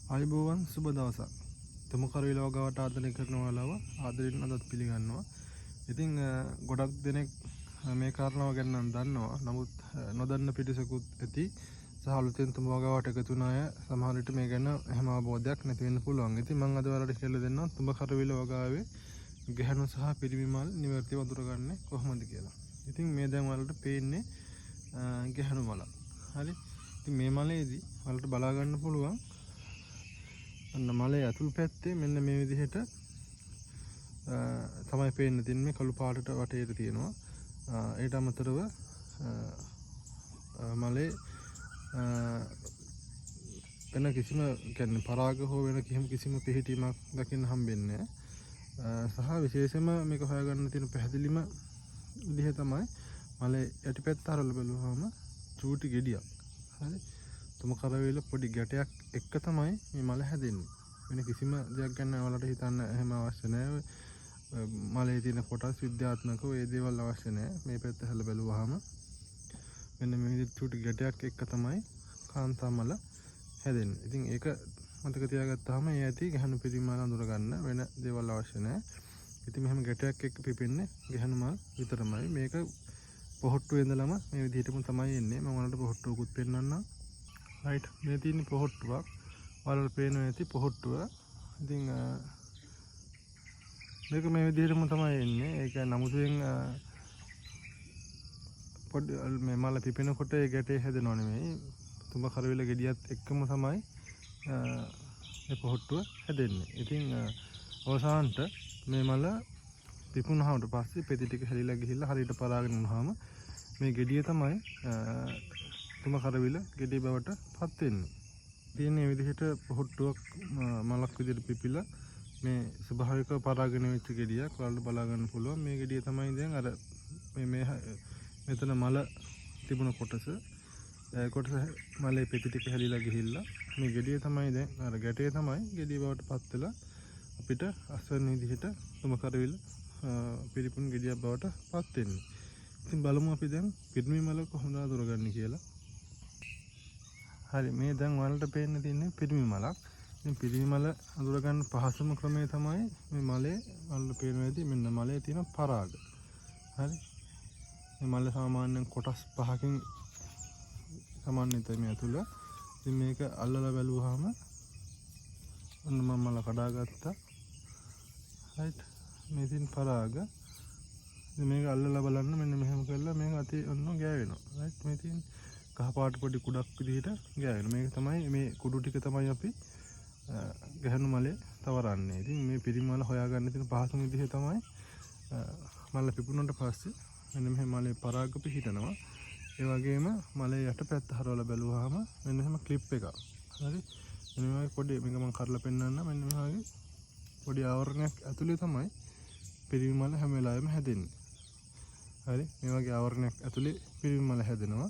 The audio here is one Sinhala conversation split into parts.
ආයුබෝවන් සුබ දවසක්. තුමුකරුවිල වගාවට ආදරය කරන ඔයාලව ආදරෙන් අදත් පිළිගන්නවා. ඉතින් ගොඩක් දෙනෙක් මේ කාරණාව ගැන නම් දන්නවා. නමුත් නොදන්න පිරිසකුත් ඇති. සහ අලුතෙන් තුමු වගාවට එකතු වුණ අය සමහර විට මේ ගැන එහෙම අවබෝධයක් නැති වෙන්න පුළුවන්. ඉතින් මම අද ඔයාලට කියලා දෙන්නම් තුමුකරුවිල වගාවේ ගැහණු සහ පිරිමි මල් නිවැරදිව අඳුරගන්නේ කොහොමද කියලා. ඉතින් මේ දැන් ඔයාලට පේන්නේ ගැහණු මලක්. හරි. ඉතින් මේ මලේදී ඔයාලට බලා ගන්න පුළුවන් අන්න මලේ ඇතුල් පැත්තේ මෙන්න මේ විදිහට තමයි පේන්න තියෙන්නේ. කළු පාටට වටේට තියෙනවා. ඊට අමතරව මලේ වෙන කිසිම කියන්නේ පරාග හෝ වෙන කිසිම පිහිටීමක් දකින්න හම්බෙන්නේ නැහැ. සහ විශේෂයෙන්ම මේක හොයාගන්න තියෙන පැහැදිලිම විදිහ තමයි මලේ යටිපැත්ත හරවලා බලුවාම චූටි ගෙඩියක්. හරි. තුමුකරුවිල පොඩි ගැටයක් එක්ක තමයි මේ මල හැදෙන්නේ. වෙන කිසිම දෙයක් ගැන ඔයාලට හිතන්න එහෙම අවශ්‍ය නැහැ. මලේ තියෙන කොටස් විද්‍යාත්මකව ඒ දේවල් අවශ්‍ය නැහැ. මේ පැත්ත හැල බැලුවාම මෙන්න මේ විදිහට චූටි ගැටයක් එක්ක තමයි කාන්තා මල හැදෙන්නේ. ඉතින් ඒක මතක තියාගත්තාම ඒ ඇති ගැහණු පිරිමි මල අඳුර ගන්න වෙන දේවල් අවශ්‍ය නැහැ. ඉතින් මෙහෙම ගැටයක් එක්ක පිපෙන්නේ ගැහණු මල් විතරමයි. මේක පොහොට්ටුවේ ඉඳලම මේ විදිහටම තමයි එන්නේ. මම ඔයාලට පොහොට්ටුවකුත් පෙන්නන්නම්. රයිට්, මේ තියෙන පොහොට්ටුවක් ඔයාලට පේනවා ඇති පොහොට්ටුව. ඉතින් මේක මේ විදිහටම තමයි එන්නේ. ඒක නමුතෙන් පොඩි මේ මල පිපෙනකොට ඒ ගැටේ හැදෙනව නෙමෙයි. තුමුකරුවිල ගෙඩියත් එක්කම තමයි මේ පොහොට්ටුව හැදෙන්නේ. ඉතින් අවසානට මේ මල පිපුණාට පස්සේ පෙති ටික හැලිලා ගිහිල්ලා හරියට පරාගෙන වුණාම මේ ගෙඩිය තමයි තුමුකරුවිල ගෙඩිය බවට පත් වෙන්නේ. ඉතින් මේ විදිහට පොහොට්ටුවක් මලක් විදිහට පිපිලා මේ ස්වභාවික පරාගෙන වෙච්ච ගෙඩියක් ඔයාලට බලා ගන්න පුළුවන්. මේ ගෙඩිය තමයි දැන් අර මෙතන මල තිබුණ කොටස මලේ පෙති ටික හැලිලා ගිහිල්ලා මේ ගෙඩිය තමයි දැන් අර ගැටේ තමයි ගෙඩිය බවට පත් වෙලා අපිට අස්වැන්න විදිහට තුමුකරුවිල පිරිපුන් ගෙඩියක් බවට පත් වෙන්නේ. ඉතින් බලමු අපි දැන් පිරිමි මල කොහොමද අඳුරගන්නේ කියලා. හරි, මේ දැන් ඔයාලට පේන්න තියෙන්නේ පිරිමි මලක්. ඉතින් පිරිමි මල අඳුරගන්න පහසුම ක්‍රමය තමයි මේ මලේ ඔයාලට පේනවා ඇති මෙන්න මලේ තියෙන පරාග. හරි. මේ මල සාමාන්‍යයෙන් කොටස් 5කින් සමන්විතයි මේ ඇතුළ. ඉතින් මේක අල්ලලා බැලුවාම ඔන්න මම මල කඩාගත්තා. රයිට්. මේ තියෙන පරාග. ඉතින් මේක අල්ලලා බලන්න මෙන්න මෙහෙම කරලා මේක අතේ ඔන්න ගෑවෙනවා. රයිට්. මේ තියෙන කහ පාට පොඩි කුඩක් විදිහට ගෑවෙනවා. මේක තමයි මේ කුඩු ටික තමයි අපි ගැහණු මලේ තවරන්නේ. ඉතින් මේ පිරිමි මල හොයාගන්න තියෙන පහසුම විදිහ තමයි මල පිපුණාට පස්සේ මෙන්න මෙහෙම මලේ පරාග පිහිටනවා. ඒ වගේම මලේ යටපැත්ත හරවලා බැලුවාම මෙන්න මෙහෙම ක්ලිප් එකක්. හරි. මෙන්න මේ පොඩි මේක මම කරලා පෙන්නන්නම්. මෙන්න මේ වගේ පොඩි ආවරණයක් ඇතුලේ තමයි පිරිමි මල හැම වෙලාවෙම හැදෙන්නේ. හරි. මේ වගේ ආවරණයක් ඇතුලේ පිරිමි මල හැදෙනවා.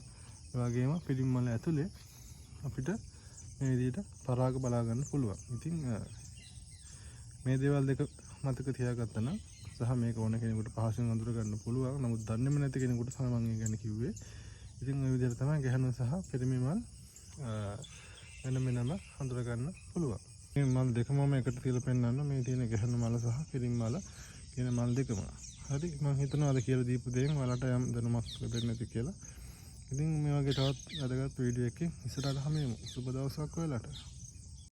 ඒ වගේම පිරිමි මල ඇතුලේ අපිට මේ විදිහට පරාග බලා ගන්න පුළුවන්. ඉතින් මේ දේවල් දෙක මතක තියාගත්තා නම් සහ මේක ඕන කෙනෙකුට පහසුවෙන් අඳුර ගන්න පුළුවන්. නමුත් දන්නේම නැති කෙනෙකුට තමයි මම ඒ ගැන කිව්වේ. ඉතින් මේ විදිහට තමයි ගැහණු සහ පිරිමි මල් වෙනම අඳුර ගන්න පුළුවන්. මේ මල් දෙකම මම එකට තියලා පෙන්නන්න. මේ තියෙන ගැහණු මල සහ පිරිමි මල කියන මල් දෙකම. හරි. මම හිතනවා අද කියලා දීපු දේෙන් ඔයාලට යම් දැනුමක් ලැබෙන්න ඇති කියලා. ඉතින් මේ වගේ තවත් වැදගත් වීඩියෝ එකකින් ඉස්සරහට හමුවෙමු. සුබ දවසක් ඔයාලට.